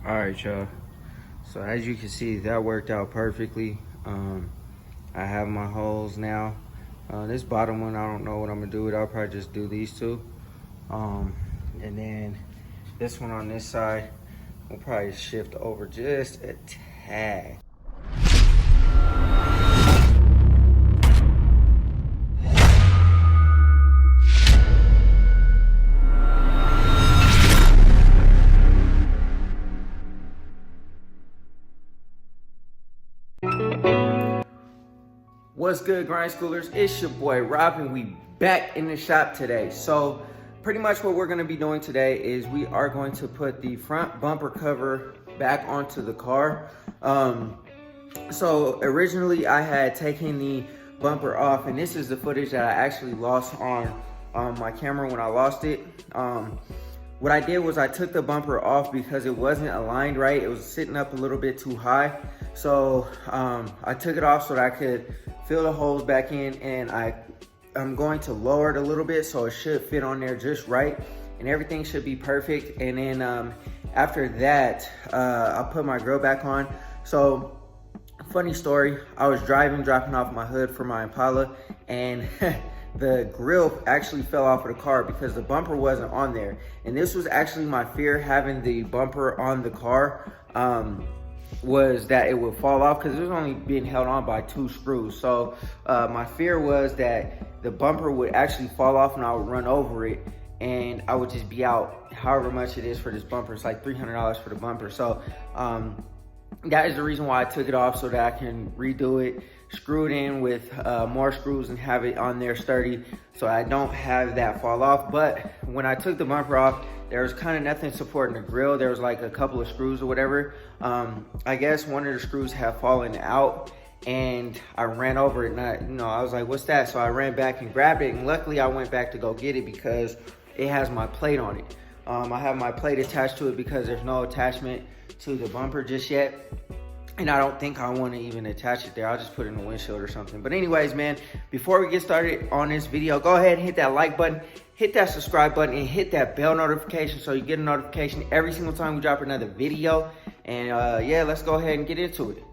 All right, y'all. So as you can see, that worked out perfectly. I have my holes now. This bottom one, I don't know what I'm gonna do with it. I'll probably just do these two. And then this one on this side, we'll probably shift over just a tad. What's good, grind schoolers? It's your boy Rob, and we back in the shop today. So pretty much what we're going to be doing today is we are going to put the front bumper cover back onto the car. So originally I had taken the bumper off, and this is the footage that I actually lost on my camera when I lost it. What I did was I took the bumper off because it wasn't aligned right. It was sitting up a little bit too high. So I took it off so that I could fill the holes back in, and I'm going to lower it a little bit so it should fit on there just right, and everything should be perfect. And then after that, I'll put my grill back on. So funny story, I was dropping off my hood for my Impala, and the grill actually fell off of the car because the bumper wasn't on there. And this was actually my fear, having the bumper on the car, was that it would fall off because it was only being held on by 2 screws. So my fear was that the bumper would actually fall off and I would run over it, and I would just be out however much it is for this bumper. It's like $300 for the bumper. So that is the reason why I took it off, so that I can redo it, screw it in with more screws, and have it on there sturdy so I don't have that fall off. But when I took the bumper off, there was kind of nothing supporting the grill. There was like a couple of screws or whatever. I guess one of the screws had fallen out, and I ran over it, and I was like, what's that? So I ran back and grabbed it, and luckily I went back to go get it because it has my plate on it. I have my plate attached to it because there's no attachment to the bumper just yet, and I don't think I want to even attach it there. I'll just put it in the windshield or something. But anyways, man, before we get started on this video, go ahead and hit that like button, hit that subscribe button, and hit that bell notification so you get a notification every single time we drop another video. And yeah, let's go ahead and get into it.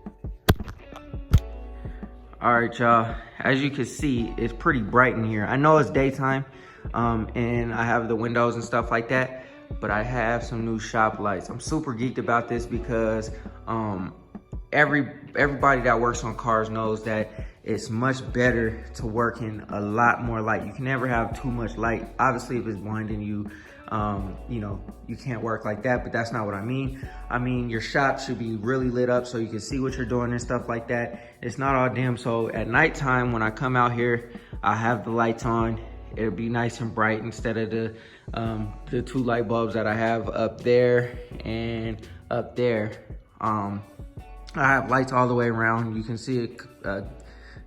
All right, y'all, as you can see, it's pretty bright in here. I know it's daytime, and I have the windows and stuff like that, but I have some new shop lights. I'm super geeked about this because everybody that works on cars knows that it's much better to work in a lot more light. You can never have too much light. Obviously, if it's blinding you, you can't work like that, but that's not what I mean. I mean, your shop should be really lit up so you can see what you're doing and stuff like that. It's not all dim. So at nighttime, when I come out here, I have the lights on. It'll be nice and bright instead of the 2 light bulbs that I have up there and up there. I have lights all the way around. You can see it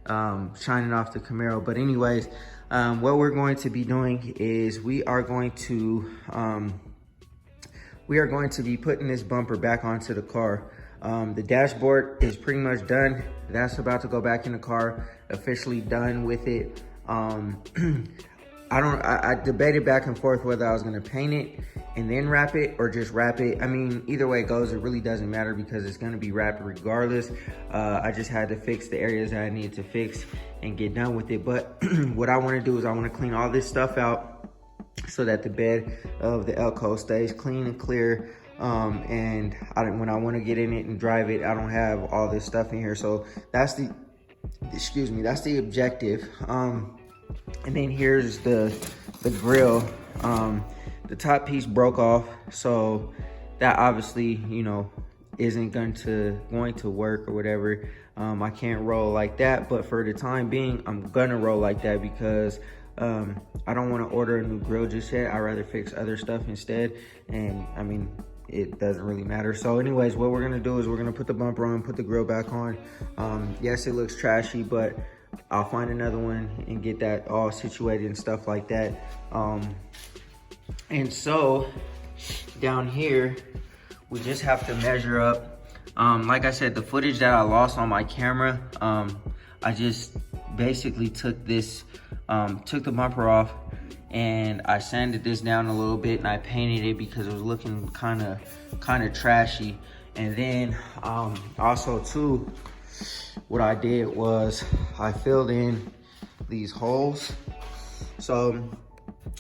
shining off the Camaro. But anyways, what we're going to be doing is we are going to be putting this bumper back onto the car. The dashboard is pretty much done. That's about to go back in the car, officially done with it. I debated back and forth whether I was gonna paint it and then wrap it or just wrap it. I mean, either way it goes, it really doesn't matter because it's gonna be wrapped regardless. I just had to fix the areas that I needed to fix and get done with it. But what I wanna do is I wanna clean all this stuff out so that the bed of the Elko stays clean and clear. And when I wanna get in it and drive it, I don't have all this stuff in here. So that's the objective. And then here's the grill. The top piece broke off, so that obviously, isn't going to work or whatever. I can't roll like that, but for the time being, I'm gonna roll like that because I don't want to order a new grill just yet. I'd rather fix other stuff instead, and I mean, it doesn't really matter. So anyways, what we're gonna do is we're gonna put the bumper on, put the grill back on. Yes, it looks trashy, but I'll find another one and get that all situated and stuff like that. And so down here, we just have to measure up. Like I said, the footage that I lost on my camera, I just basically took this, took the bumper off, and I sanded this down a little bit, and I painted it because it was looking kind of trashy. And then also too, what I did was I filled in these holes. So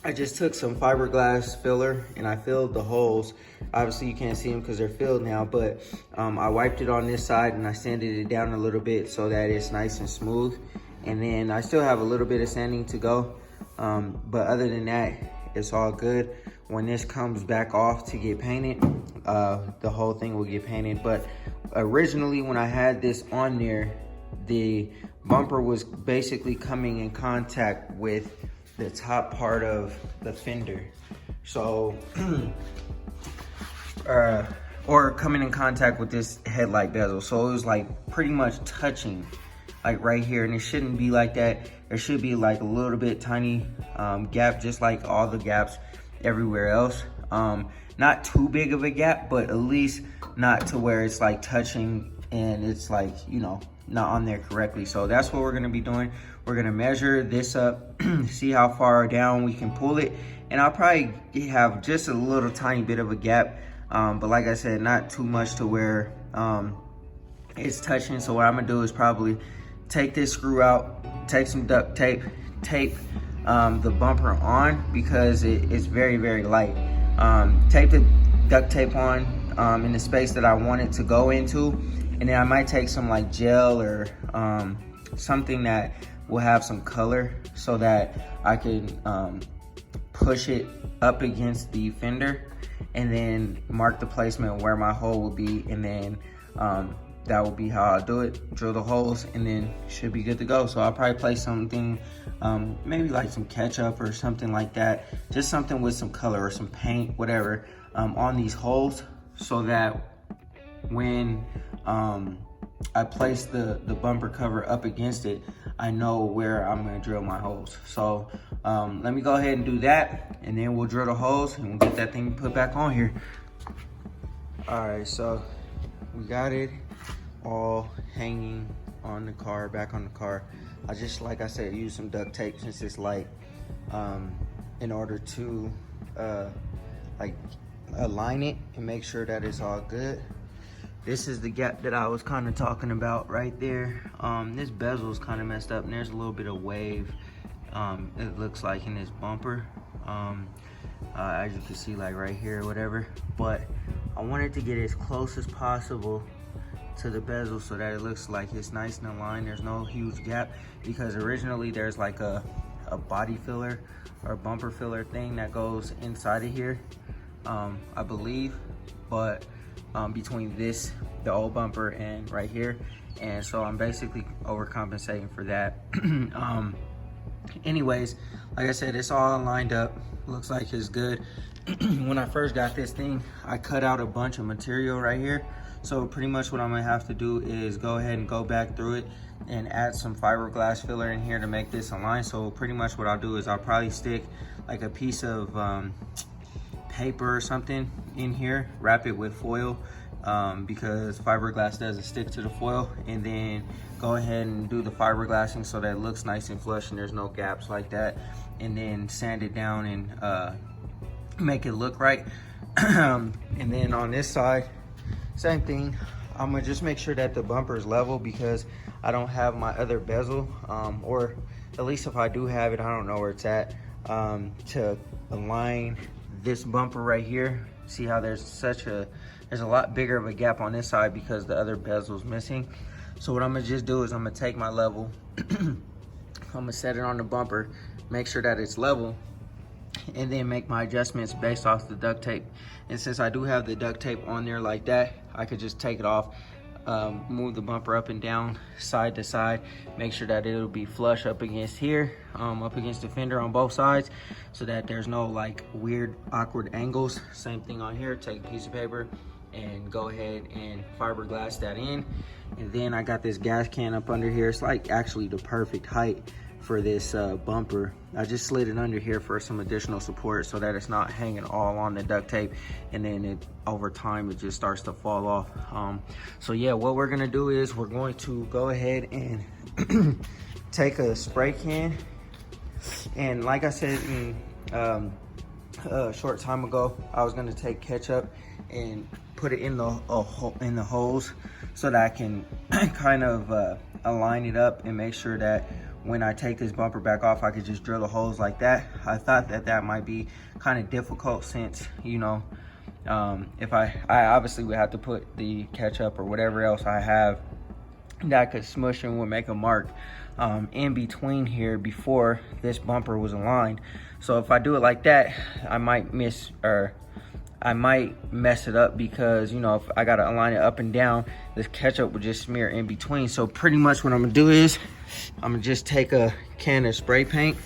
I just took some fiberglass filler and I filled the holes. Obviously you can't see them because they're filled now, but I wiped it on this side and I sanded it down a little bit so that it's nice and smooth. And then I still have a little bit of sanding to go, but other than that, it's all good. When this comes back off to get painted, the whole thing will get painted. But originally when I had this on there, the bumper was basically coming in contact with the top part of the fender. So, or coming in contact with this headlight bezel. So it was like pretty much touching like right here, and it shouldn't be like that. There should be like a little bit tiny gap, just like all the gaps everywhere else. Not too big of a gap, but at least not to where it's like touching and it's like, you know, not on there correctly. So that's what we're gonna be doing. We're gonna measure this up, see how far down we can pull it, and I'll probably have just a little tiny bit of a gap, but like I said, not too much to where it's touching. So what I'm gonna do is probably take this screw out, take some duct tape, tape the bumper on because it's very, very light. Tape the duct tape on in the space that I want it to go into, and then I might take some like gel or something that will have some color so that I can push it up against the fender and then mark the placement where my hole will be, and then that will be how I'll do it. Drill the holes and then should be good to go. So I'll probably place something, maybe like some ketchup or something like that, just something with some color or some paint, whatever, on these holes, so that when I place the bumper cover up against it, I know where I'm gonna drill my holes. So let me go ahead and do that, and then we'll drill the holes and we'll get that thing put back on here. All right, so we got it all hanging on the car, back on the car. I just, like I said, use some duct tape since it's light, in order to like align it and make sure that it's all good. This is the gap that I was kind of talking about right there. This bezel is kind of messed up, and there's a little bit of wave, it looks like, in this bumper, as you can see, like right here or whatever. But I wanted to get as close as possible to the bezel so that it looks like it's nice and aligned. There's no huge gap, because originally there's like a body filler or bumper filler thing that goes inside of here, I believe, but between this, the old bumper, and right here, and so I'm basically overcompensating for that. Anyways, like I said, it's all lined up, looks like it's good. When I first got this thing, I cut out a bunch of material right here, so pretty much what I'm gonna have to do is go ahead and go back through it and add some fiberglass filler in here to make this align. So pretty much what I'll do is I'll probably stick like a piece of paper or something in here, wrap it with foil, because fiberglass doesn't stick to the foil, and then go ahead and do the fiberglassing so that it looks nice and flush and there's no gaps like that, and then sand it down and make it look right. And then on this side, same thing. I'm gonna just make sure that the bumper is level, because I don't have my other bezel, or at least if I do have it, I don't know where it's at, to align this bumper right here. See how there's a lot bigger of a gap on this side because the other bezel's missing. So what I'm gonna just do is I'm gonna take my level, I'm gonna set it on the bumper, make sure that it's level, and then make my adjustments based off the duct tape. And since I do have the duct tape on there like that, I could just take it off, move the bumper up and down, side to side, make sure that it'll be flush up against here, up against the fender on both sides, so that there's no like weird awkward angles. Same thing on here, take a piece of paper and go ahead and fiberglass that in. And then I got this gas can up under here. It's like actually the perfect height for this bumper. I just slid it under here for some additional support so that it's not hanging all on the duct tape, and then over time it just starts to fall off. So yeah, what we're gonna do is we're going to go ahead and take a spray can, and like I said a short time ago, I was gonna take ketchup and put it in the holes so that I can kind of align it up and make sure that when I take this bumper back off, I could just drill the holes like that. I thought that that might be kind of difficult since, you know, if I obviously would have to put the ketchup or whatever else I have that could smush and would make a mark in between here before this bumper was aligned. So if I do it like that, I might mess it up, because, you know, if I gotta align it up and down, this ketchup would just smear in between. So pretty much what I'm gonna do is I'm gonna just take a can of spray paint.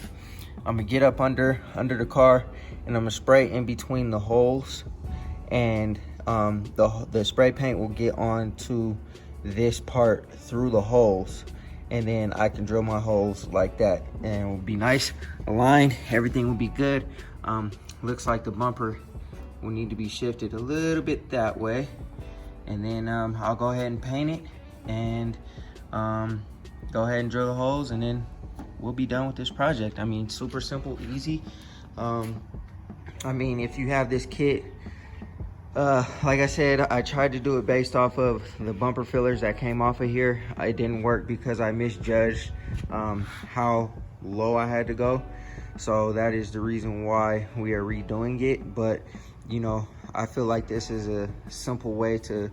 I'm gonna get up under the car, and I'm gonna spray in between the holes, and the spray paint will get onto this part through the holes, and then I can drill my holes like that, and it will be nice, aligned, everything will be good. Looks like the bumper will need to be shifted a little bit that way, and then I'll go ahead and paint it, and go ahead and drill the holes, and then we'll be done with this project. I mean, super simple, easy. I mean, if you have this kit, like I said, I tried to do it based off of the bumper fillers that came off of here. It didn't work because I misjudged how low I had to go. So that is the reason why we are redoing it. But, you know, I feel like this is a simple way to,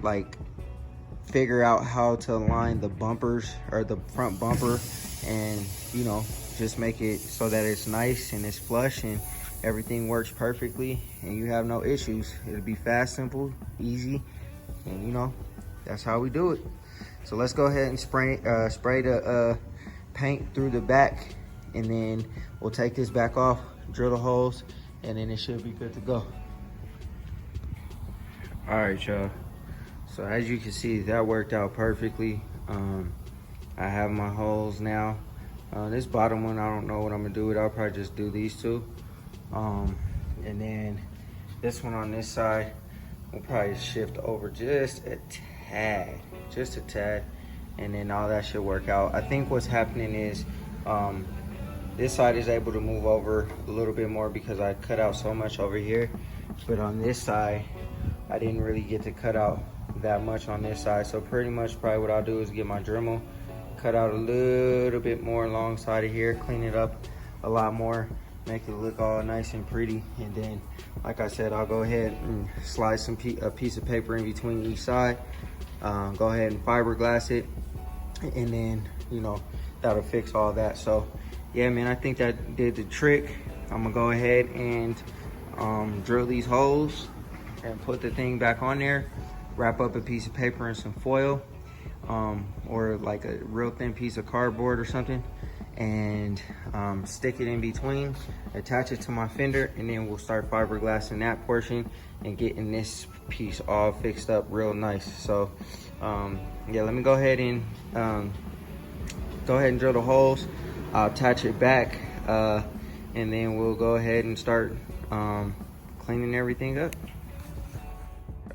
like, figure out how to align the bumpers, or the front bumper, and, you know, just make it so that it's nice and it's flush and everything works perfectly and you have no issues. It'll be fast, simple, easy, and, you know, that's how we do it. So let's go ahead and spray the paint through the back, and then we'll take this back off, drill the holes, and then it should be good to go. All right, y'all. So as you can see, that worked out perfectly. I have my holes now. This bottom one, I don't know what I'm gonna do with it. I'll probably just do these two. And then this one on this side, we'll probably shift over just a tad, and then all that should work out. I think what's happening is this side is able to move over a little bit more because I cut out so much over here, but on this side, I didn't really get to cut out that much on this side. So pretty much probably what I'll do is get my Dremel, cut out a little bit more alongside of here, clean it up a lot more, make it look all nice and pretty, and then, like I said, I'll go ahead and slide a piece of paper in between each side, go ahead and fiberglass it, and then, you know, that'll fix all that. So yeah, man, I think that did the trick. I'm gonna go ahead and drill these holes and put the thing back on there, wrap up a piece of paper and some foil, or like a real thin piece of cardboard or something, and stick it in between, attach it to my fender, and then we'll start fiberglassing that portion and getting this piece all fixed up real nice. So yeah, let me go ahead and drill the holes. I'll attach it back, and then we'll go ahead and start cleaning everything up.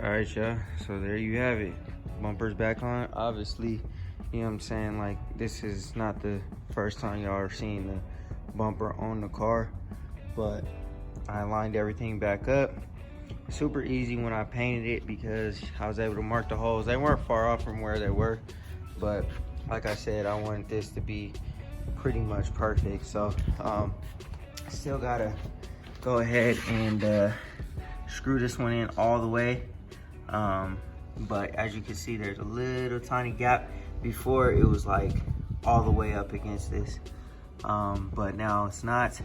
All right, y'all, so there you have it. Bumper's back on. Obviously, you know what I'm saying, like, this is not the first time y'all are seeing the bumper on the car, but I lined everything back up. Super easy when I painted it because I was able to mark the holes. They weren't far off from where they were, but like I said, I wanted this to be pretty much perfect. So still gotta go ahead and screw this one in all the way, but as you can see, there's a little tiny gap. Before it was like all the way up against this, but now it's not.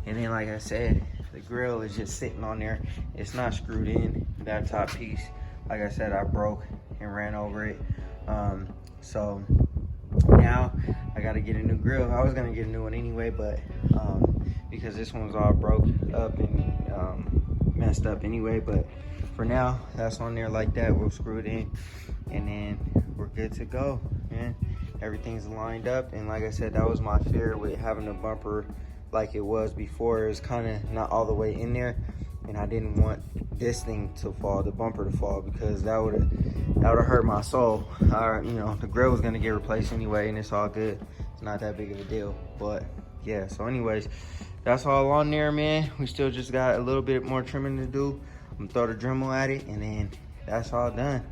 And then, like I said, the grill is just sitting on there. It's not screwed in. That top piece, like I said, I broke and ran over it. So now I gotta get a new grill. I was gonna get a new one anyway, but because this one's all broke up and messed up anyway, but for now, that's on there like that. We'll screw it in, and then we're good to go, man. Everything's lined up, and like I said, that was my fear with having a bumper like it was before. It was kind of not all the way in there, and I didn't want this thing to fall, the bumper to fall, because that would have hurt my soul. You know, the grill was gonna get replaced anyway, and it's all good. It's not that big of a deal, but yeah. So anyways, that's all on there, man. We still just got a little bit more trimming to do. I'm gonna throw the Dremel at it, and then that's all done.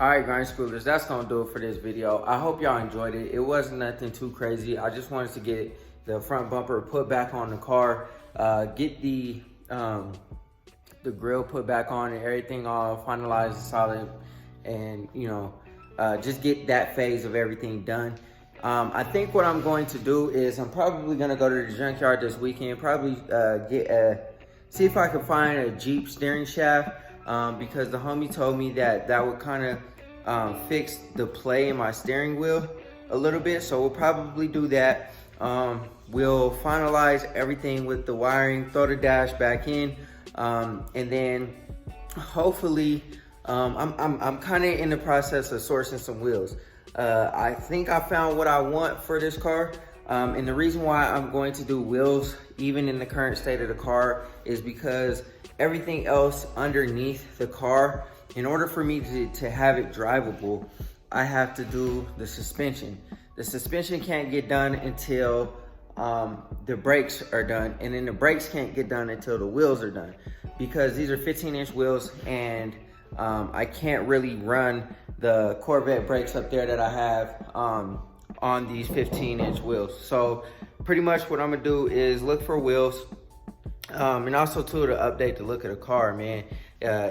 All right, grind schoolers, that's gonna do it for this video. I hope y'all enjoyed it. It wasn't nothing too crazy. I just wanted to get the front bumper put back on the car, get the grill put back on and everything all finalized, solid, and you know, just get that phase of everything done. I think what I'm going to do is I'm probably gonna go to the junkyard this weekend, probably see if I can find a Jeep steering shaft, because the homie told me that would kind of fix the play in my steering wheel a little bit. So we'll probably do that. We'll finalize everything with the wiring, throw the dash back in, and then hopefully I'm kind of in the process of sourcing some wheels. I think I found what I want for this car. And the reason why I'm going to do wheels, even in the current state of the car, is because everything else underneath the car, in order for me to have it drivable, I have to do the suspension. The suspension can't get done until the brakes are done, and then the brakes can't get done until the wheels are done, because these are 15-inch wheels, and I can't really run the Corvette brakes up there that I have on these 15-inch wheels. So pretty much what I'm gonna do is look for wheels, and also too, to update the look of the car, man.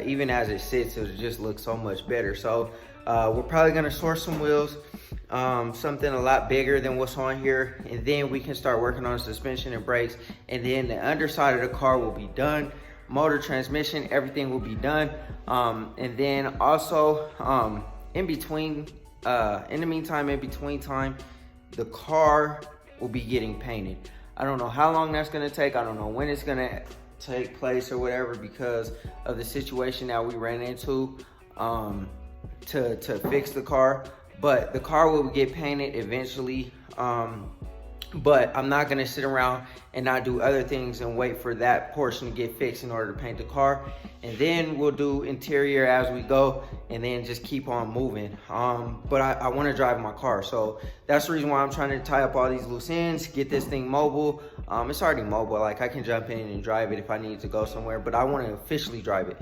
Even as it sits, it just looks so much better. So we're probably gonna source some wheels, something a lot bigger than what's on here, and then we can start working on suspension and brakes, and then the underside of the car will be done. Motor, transmission, everything will be done. And then also in the meantime, in between time, the car will be getting painted. I don't know how long that's gonna take. I don't know when it's gonna take place or whatever, because of the situation that we ran into to fix the car. But the car will get painted eventually. But I'm not gonna sit around and not do other things and wait for that portion to get fixed in order to paint the car. And then we'll do interior as we go, and then just keep on moving. But I wanna drive my car. So that's the reason why I'm trying to tie up all these loose ends, get this thing mobile. It's already mobile, like I can jump in and drive it if I need to go somewhere, but I wanna officially drive it.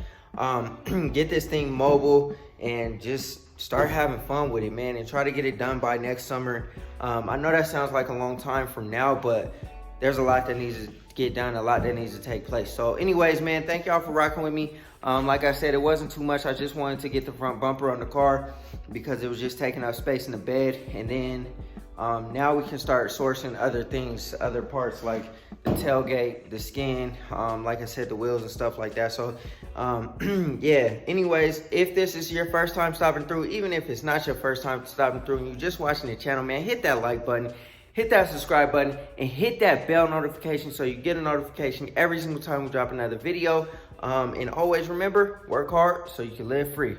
Get this thing mobile and just start having fun with it, man, and try to get it done by next summer. I know that sounds like a long time from now, but there's a lot that needs to get done, a lot that needs to take place. So anyways, man, thank y'all for rocking with me. Like I said, it wasn't too much. I just wanted to get the front bumper on the car because it was just taking up space in the bed. And then now we can start sourcing other things, other parts like the tailgate, the skin, like I said, the wheels and stuff like that. So yeah, anyways, if this is your first time stopping through, even if it's not your first time stopping through and you're just watching the channel, man, hit that like button, hit that subscribe button, and hit that bell notification so you get a notification every single time we drop another video. And always remember, work hard so you can live free.